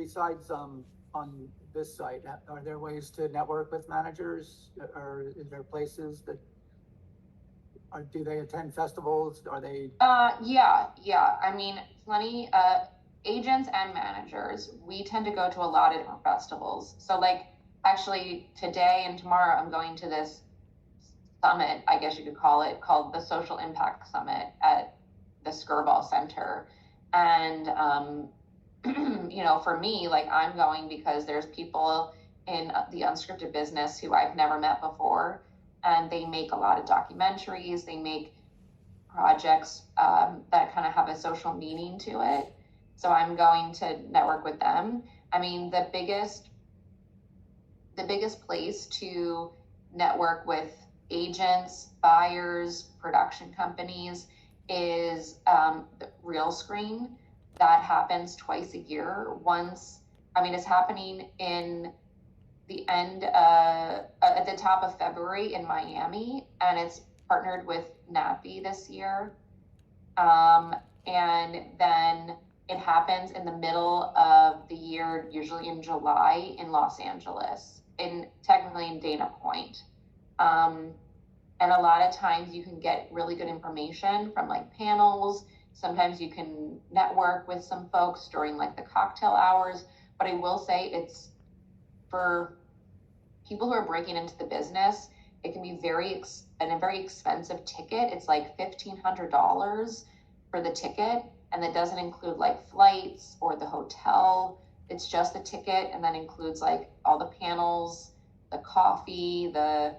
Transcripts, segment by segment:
besides on this site, are there ways to network with managers, or is there places that, or do they attend festivals? Are they? Yeah. I mean, plenty, agents and managers, we tend to go to a lot of different festivals. So like, actually today and tomorrow, I'm going to this summit, I guess you could call it, called the Social Impact Summit at the Skirball Center. And, you know, for me, like, I'm going because there's people in the unscripted business who I've never met before, and they make a lot of documentaries, they make projects that kind of have a social meaning to it. So I'm going to network with them. I mean, the biggest place to network with agents, buyers, production companies is the Real Screen. That happens twice a year. Once, I mean, it's happening in the end, at the top of February in Miami, and it's partnered with NAPI this year. And then it happens in the middle of the year, usually in July, in Los Angeles, technically in Dana Point. And a lot of times you can get really good information from like panels. Sometimes you can network with some folks during like the cocktail hours. But I will say, it's for people who are breaking into the business, it can be a very expensive ticket. It's like $1,500 for the ticket, and that doesn't include like flights or the hotel. It's just the ticket, and that includes like all the panels, the coffee, the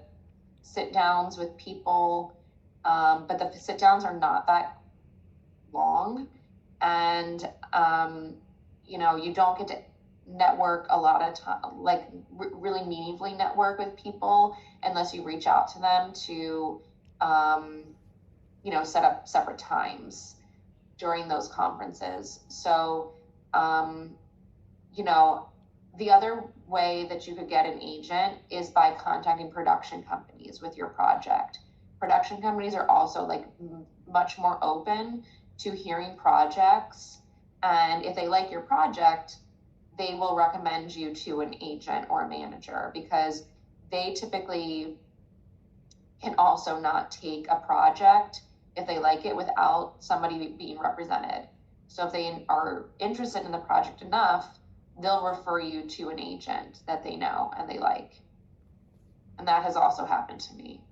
sit downs with people. But the sit downs are not that long, and you know, you don't get to network a lot of time, like really meaningfully network with people unless you reach out to them to you know, set up separate times during those conferences. So you know, the other way that you could get an agent is by contacting production companies with your project. Production companies are also like much more open to hearing projects, and if they like your project, they will recommend you to an agent or a manager, because they typically can also not take a project if they like it without somebody being represented. So if they are interested in the project enough, they'll refer you to an agent that they know and they like. And that has also happened to me.